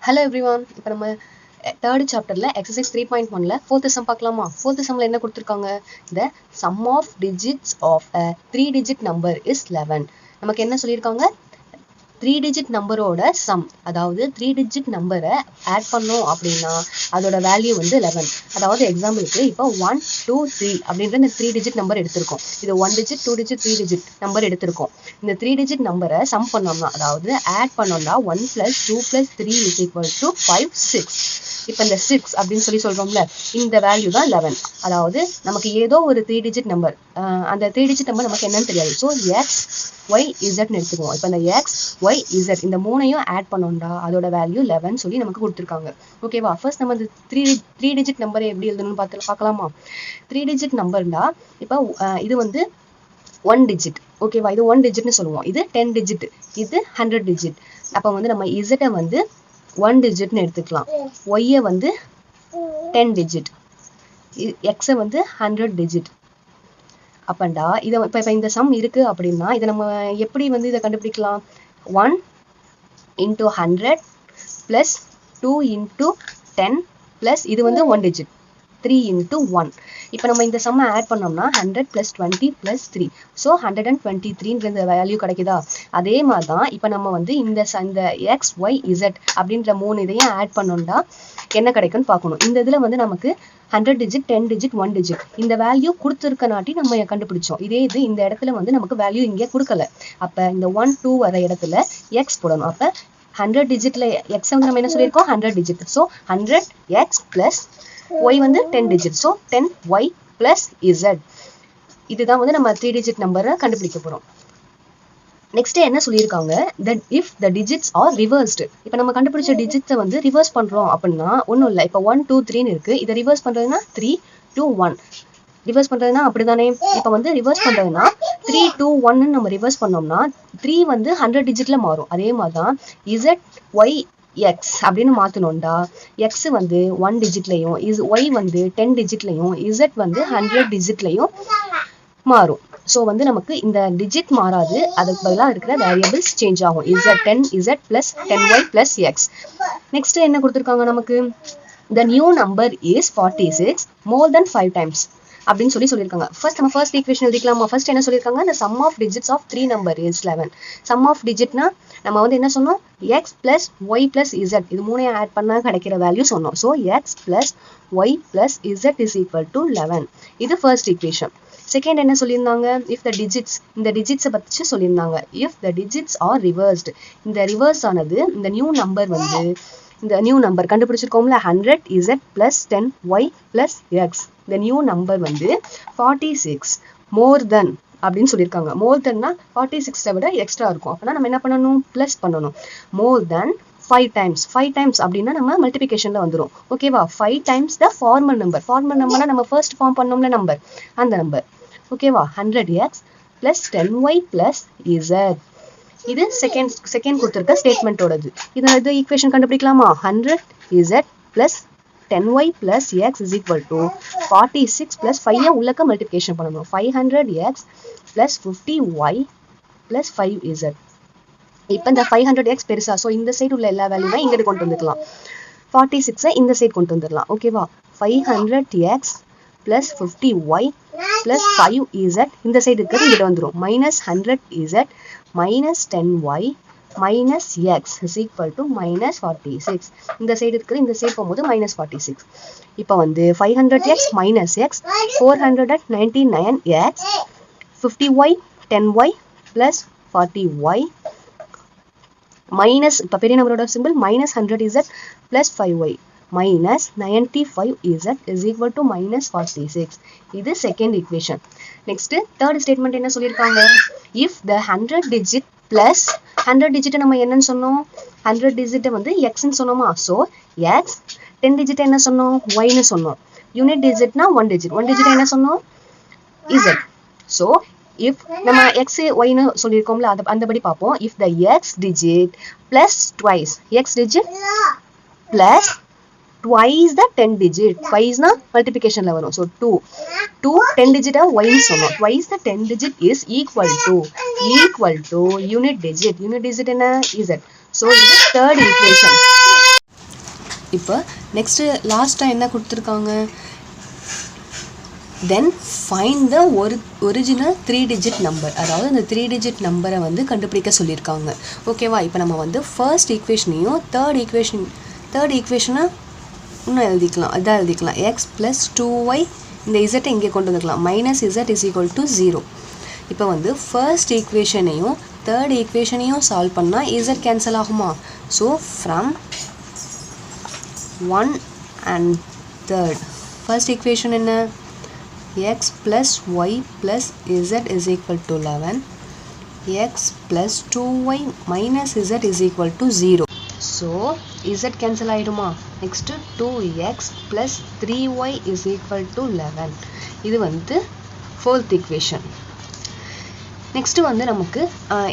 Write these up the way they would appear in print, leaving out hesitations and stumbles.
Hello everyone. இப்போ நம்ம third சாப்டர்ல எக்ஸசைஸ் 3.1ல ஃபோர்த் சம் பார்க்கலாமா? ஃபோர்த் சம்ல என்ன கொடுத்துருக்காங்க? The sum of digits of a 3-digit number is 11. நமக்கு என்ன சொல்லியிருக்காங்க? 3-digit நம்பரோட சம், அதாவது 3-digit நம்பரை ஆட் பண்ணோம் அப்படின்னா அதோட வேல்யூ வந்து 11. அதாவது எக்ஸாம்பிளுக்கு இப்போ 1 2 3 அப்படின்ற இந்த 3-digit நம்பர் எடுத்திருக்கோம். இது 1 digit 2 digit 3 digit நம்பர் எடுத்திருக்கோம். இந்த 3-digit நம்பரை சம் பண்ணோம்னா, அதாவது ஆட் பண்ணோம்னா 1 + 2 + 3 = 5 6. இப்போ இந்த 6 அப்படின்னு சொல்றோம்ல, இந்த வேல்யூ தான் 11. அதாவது நமக்கு ஏதோ ஒரு 3-digit நம்பர், அந்த 3-digit நம்பர் நமக்கு என்னன்னு தெரியாது. ஸோ எக்ஸ் ஒய் இசட்னு எடுத்துக்குவோம். இப்போ இந்த எக்ஸ் ஒய் இசட் இந்த மூணையும் ஆட் பண்ணோம்டா அதோட வேல்யூ 11 சொல்லி நமக்கு கொடுத்துருக்காங்க. ஓகேவா? ஃபர்ஸ்ட் நம்ம இந்த த்ரீ டிஜிட் நம்பரை எப்படி எழுதணும்னு பார்க்கலாமா? 3-digit நம்பர்னா இப்போ இது வந்து 1 digit. ஓகேவா? இது 1 digitனு சொல்லுவோம். இது 10 digit, இது 100 digit. அப்போ வந்து நம்ம இசட்டை வந்து 1 digitனு எடுத்துக்கலாம், ஒய்யை வந்து 10 digit, எக்ஸை வந்து 100 digit. அப்பண்டா இதை இப்போ இந்த சம் இருக்கு அப்படின்னா இதை நம்ம எப்படி வந்து இதை கண்டுபிடிக்கலாம்? 1 into 100 plus 2 into 10 plus இது வந்து 1 digit 3 into 1. இப்போ நம்ம இந்த சம்மை ஆட் பண்ணோம்னா 100 plus 20 plus 3, ஸோ 123ன்ற வேல்யூ கிடைக்குதா? அதே மாதிரி தான் இப்போ நம்ம வந்து இந்த எக்ஸ் ஒய் இசட் அப்படின்ற 3 இதையும் ஆட் பண்ணோம்னா என்ன கிடைக்கும்னு பார்க்கணும். இந்த இதில் வந்து நமக்கு 100 digit 10 digit 1 digit இந்த வேல்யூ கொடுத்துருக்கனாட்டி நம்ம கண்டுபிடிச்சோம். இதே இது இந்த இடத்துல வந்து நமக்கு வேல்யூ இங்கே கொடுக்கல. அப்போ இந்த 1 2 வர இடத்துல எக்ஸ் போடணும். அப்போ 100 digitல எக்ஸ் வந்து நம்ம என்ன சொல்லியிருக்கோம்? 100 digit. So 100x plus y வந்து 10 digit. So 10y plus z. இதுதான் வந்து நம்ம 3-digit நம்பரை கண்டுபிடிக்க போகிறோம். நெக்ஸ்ட் என்ன சொல்லியிருக்காங்க? that if the digits are reversed. இப்போ நம்ம கண்டுபிடிச்ச டிஜிட்ஸை வந்து ரிவர்ஸ் பண்ணுறோம் அப்படின்னா ஒன்றும் இல்லை. இப்போ 1 2 3ன்னு இருக்குது. இதை ரிவர்ஸ் பண்ணுறதுனா 3 2 1. ரிவர்ஸ் பண்ணுறதுனா அப்படி தானே? இப்போ வந்து ரிவர்ஸ் பண்ணுறதுனா 3 2 1ன்னு நம்ம ரிவர்ஸ் பண்ணோம்னா 3 வந்து 100 digitல மாறும். அதே மாதிரி தான் இசட் ஒய் எக்ஸ் அப்படின்னு மாற்றணும்டா எக்ஸ் வந்து 1 digitலையும் ஒய் வந்து 10 digitலையும் இசட் வந்து 100 digitலையும் மாறும். ஸோ வந்து நமக்கு இந்த டிஜிட் மாறாது, அதுக்கு பதிலாக இருக்கிற வேரியபிள்ஸ் சேஞ்ச் ஆகும். Z 10 Z plus 10y plus X. Next என்ன கொடுத்துருக்காங்க நமக்கு? The new number is 46 more than 5 times அப்படின்னு சொல்லியிருக்காங்க. ஃபர்ஸ்ட் நம்ம ஃபர்ஸ்ட் ஈக்குவேஷன் எழுதிக்கலாமா? ஃபர்ஸ்ட் என்ன சொல்லியிருக்காங்க? the sum of digits of 3 number is 11. sum of digitனா நம்ம வந்து என்ன சொன்னோம்? X plus y plus z இது மூணையும் ஆட் பண்ணா கிடைக்கிற வேல்யூ சொன்னோம். So x plus y plus z is equal to 11. இது ஃபர்ஸ்ட் ஈக்குவேஷன். செகண்ட் என்ன சொல்லியிருந்தாங்க? இஃப் த டிஜிட்ஸ், இந்த டிஜிட்ஸை பற்றி சொல்லியிருந்தாங்க. If the digits are reversed, இந்த ரிவர்ஸ் ஆனது இந்த நியூ நம்பர் வந்து இந்த நியூ நம்பர் கண்டுபிடிச்சிருக்கோம்ல 100 z plus 10 y plus x. இந்த நியூ நம்பர் வந்து 46 more than அப்படின்னு சொல்லியிருக்காங்க. மோர் தென்னா 46 விட எக்ஸ்ட்ரா இருக்கும். அப்போனா நம்ம என்ன பண்ணணும்? ப்ளஸ் பண்ணணும். மோர் தென் 5 times. 5 times அப்படின்னா நம்ம மல்டிபிகேஷன்ல வந்துடும். ஓகேவா? 5 times த ஃபார்மல் நம்பர். ஃபார்மல் நம்பர்னா நம்ம ஃபர்ஸ்ட் ஃபார்ம் பண்ணோம்ல நம்பர், அந்த நம்பர். ஓகேவா? 100x plus 10y plus z. இது செகண்ட் கொடுத்துருக்க ஸ்டேட்மெண்ட்டோடது. இது equation கண்டுபிடிக்கலாமா? 100z plus 10y plus x is equal to 46 plus 5 உள்ளக்க மல்டிபிகேஷன் பண்ணணும். 500x plus 50y plus 5z. இப்போ இந்த 500x பெருசா, ஸோ இந்த சைடு உள்ள எல்லா வேல்யூமே இங்கிட்டு கொண்டு வந்துக்கலாம். 46 இந்த சைடு கொண்டு வந்துடலாம். ஓகேவா? 500x plus 50y plus 5z இந்த சைடு இருக்கிறது இங்கிட்ட வந்துடும். minus 100z minus 10y minus x is equal to minus 46. இந்த சைடு இருக்கிறது இந்த சைடு போகும்போது minus 46. இப்போ வந்து 500x minus x 499x 50y 10y plus 40y minus, இப்போ பெரிய நம்பரோட simple minus 100z plus 5y minus 95z is equal to minus 46. இது second equation. Next third statement என்ன சொல்லியிருக்காங்க? If the 100 digit plus 100 digit நம்ம என்னன்னு சொன்னோம்? 100 digit வந்து எக்ஸ்ன்னு சொன்னோமா? ஸோ எக்ஸ் 10 digit என்ன சொன்னோம்? ஒய்னு சொன்னோம். Unit டிஜிட்னா 1 digit. 1 digit என்ன சொன்னோம்? இசட். ஸோ if நம்ம x y னு சொல்லியிருக்கோம்ல, அந்தபடி பார்ப்போம். if the x digit plus twice, x digit plus twice the 10 digit, twice na multiplication la varum. So 2 10 digit y னு சொன்னோம். twice the 10 digit is equal to unit digit. unit digit என்ன? z. So this is third equation. இப்போ next லாஸ்ட்டாக என்ன கொடுத்துருக்காங்க, then find the original 3 digit number. அதாவது இந்த 3 digit நம்பரை வந்து கண்டுபிடிக்க சொல்லியிருக்காங்க. ஓகேவா? இப்போ நம்ம வந்து ஃபர்ஸ்ட் ஈக்குவேஷனையும் தேர்ட் ஈக்குவேஷனை இன்னும் எழுதிக்கலாம். அதான் எழுதிக்கலாம், எக்ஸ் ப்ளஸ் 2y, இந்த இசட்டை இங்கே கொண்டு வந்துக்கலாம், minus Z is equal to 0. இப்போ வந்து ஃபர்ஸ்ட் ஈக்குவேஷனையும் தேர்ட் ஈக்குவேஷனையும் சால்வ் பண்ணால் இசட் கேன்சல் ஆகுமா? So from 1 and 3rd first equation என்ன, x plus y plus z is equal to 11, x plus 2y minus z is equal to 0. So z cancel ஆயிடுமா? next 2x plus 3y is equal to 11. இது வந்து fourth equation. next வந்து நமக்கு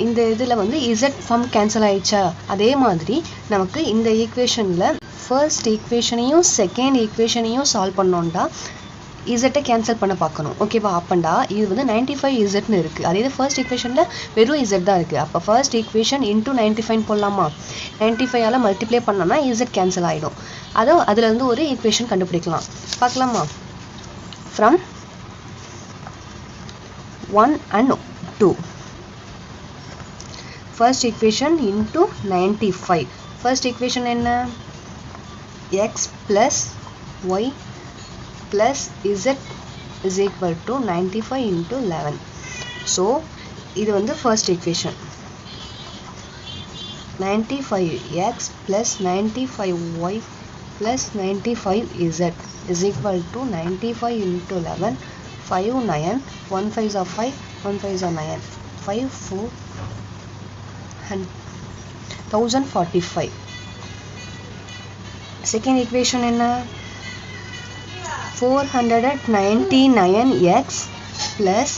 இந்த இதில் வந்து z form cancel ஆயிடுச்சா? அதே மாதிரி நமக்கு இந்த ஈக்குவேஷனில் ஃபர்ஸ்ட் ஈக்குவேஷனையும் செகண்ட் ஈக்குவேஷனையும் சால்வ் பண்ணோம்டா இசட்டை கேன்சல் பண்ண பார்க்கணும். ஓகேவா? அப்பண்டா இது வந்து 95 இசட்னு இருக்குது. அதே இது ஃபர்ஸ்ட் ஈக்குவேஷனில் வெறும் இசட் தான் இருக்குது. அப்போ ஃபர்ஸ்ட் ஈக்குவேஷன் இன்டூ 95 போடலாமா? 95ஆல் மல்டிப்ளை பண்ணோம்னா இசட் கேன்சல் ஆகிடும். அதுலேருந்து ஒரு ஈக்குவேஷன் கண்டுபிடிக்கலாம். பார்க்கலாமா? From 1 and 2 first equation into 95. First equation என்ன, X plus Y plus z is equal to 95 into 11. So இது வந்து first equation, 95x plus 95y plus 95z is equal to 95 into 11, 5 9, 1 5 are 5, 1 5 are 9, 5 4 1045. second equation என்ன, 499x plus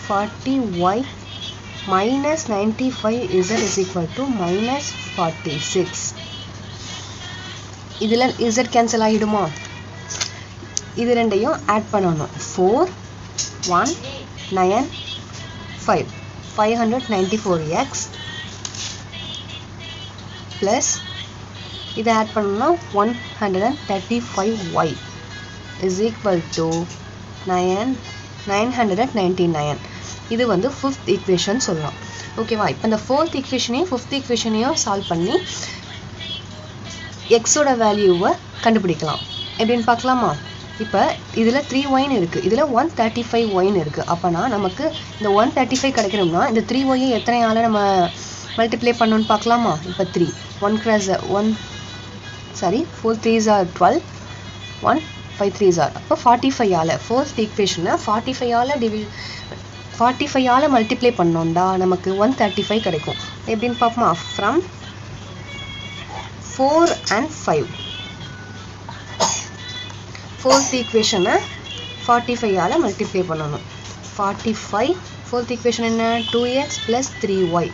40y minus 95z is equal to minus 46. இதில் z cancel ஆகிடுமா? இது ரெண்டையும் add பண்ணணும். 4 1 9 5 594x plus இதை add பண்ணணும்னா 135y is equal to 999. இது வந்து fifth equation சொல்லலாம். ஓகேவா? இப்போ இந்த ஃபோர்த் ஈக்குவேஷனையும் ஃபிஃப்த் ஈக்குவேஷனையும் சால்வ் பண்ணி எக்ஸோட வேல்யூவை கண்டுபிடிக்கலாம். எப்படின்னு பார்க்கலாமா? இப்போ இதில் 3y இருக்குது, இதில் 135y இருக்குது. அப்போனா நமக்கு இந்த 135 கிடைக்கணும்னா இந்த 3y எத்தனையால் நம்ம மல்டிப்ளை பண்ணணும்னு பார்க்கலாமா? இப்போ 3 1 cross 1 sorry 4 3s are 12, 1 5 3s are, அப்போ 45ஆல் ஃபோர்த் ஈக்குவேஷனை 45ஆல் மல்டிப்ளை பண்ணோம்டா நமக்கு 135 கிடைக்கும். எப்படின்னு பார்ப்போமா? ஃப்ரம் 4 and 5 ஃபோர்த் ஈக்குவேஷனை 45ஆல் மல்டிப்ளை பண்ணணும். 45 ஃபோர்த் ஈக்குவேஷன் என்ன, 2x plus 3y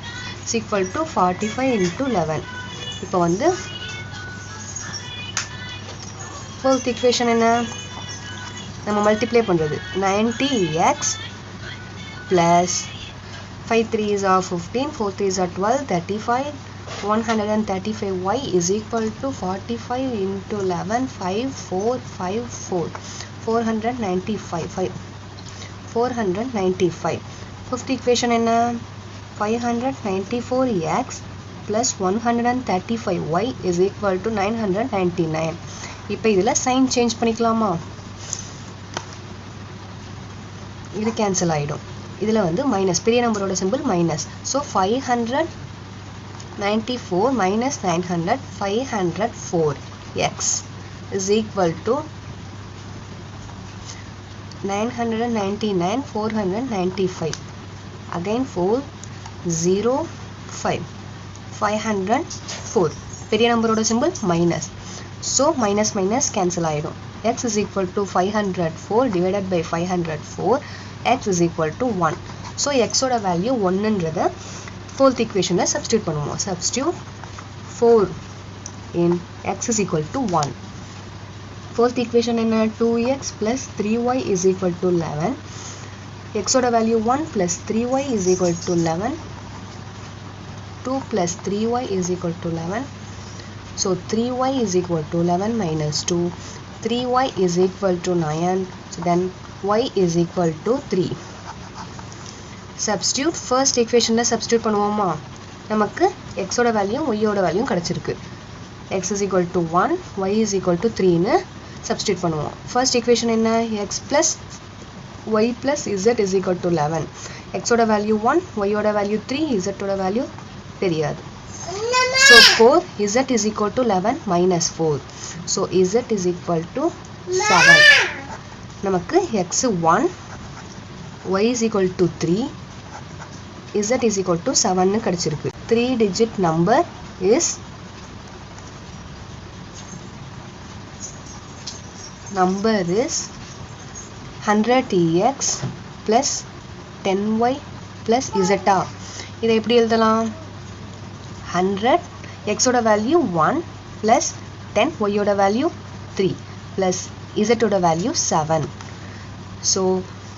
is equal to 45 into 11. இப்போ வந்து ஃபோர்த் ஈக்குவேஷன் என்ன, நம்ம மல்டிப்ளை பண்ணுறது 90x plus 5 3s are 15, 4 3s are 12, 35, 135y is equal to 45 into 11, 5 4 5 4 495 495. Fifth equation என்ன, 594x plus 135y is equal to 999. இப்போ இதில் sign change பண்ணிக்கலாமா? இது கேன்சல் ஆகிடும். இதில் வந்து மைனஸ், பெரிய நம்பரோட simple minus. So 594 minus 900, 504x is equal to 999 495. Again 405 504. பெரிய நம்பரோட simple minus. So minus minus cancel ஆகிடும். x is equal to 504 divided by 504, x is equal to 1. So எக்ஸோட வேல்யூ 1ன்றதை ஃபோர்த் ஈக்குவேஷனில் சப்ஸ்டியூட் பண்ணுவோம். Substitute 4 in x is equal to 1. Fourth equation என்ன, 2x plus 3y is equal to 11. எக்ஸோட value 1 plus 3y is equal to 11. 2 plus 3y is equal to 11. So 3y is equal to 11 minus 2. 3y is equal to 9. So then y is equal to 3. Substitute first equation la substitute பண்ணுவோமா நமக்கு x ஓட value y ஓட value கிடைச்சிருக்கு x is equal to 1 y is equal to 3 னு substitute பண்ணுவோம் first equation என்ன x plus y plus z is equal to 11 x ஓட value 1 y ஓட வேல்யூ 3 z ஓட வேல்யூ தெரியாது so 4 z is equal to 11 minus 4 so z is equal to 7 நமக்கு x 1 y is equal to 3 z is equal to 7 னு கிடைச்சிருக்கு 3 digit number is 100x plus 10y plus z இதை எப்படி எழுதலாம் 100 x ஓட value 1 plus 10 y ஓட value 3 plus z ஓட value 7 so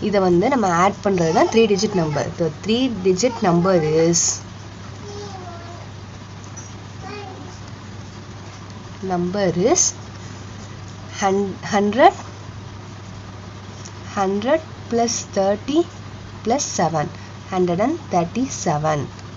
இதை வந்து நம்ம ஆட் பண்றது தான் 3 digit number the 3 digit number is number is 100 plus 30 plus 7 137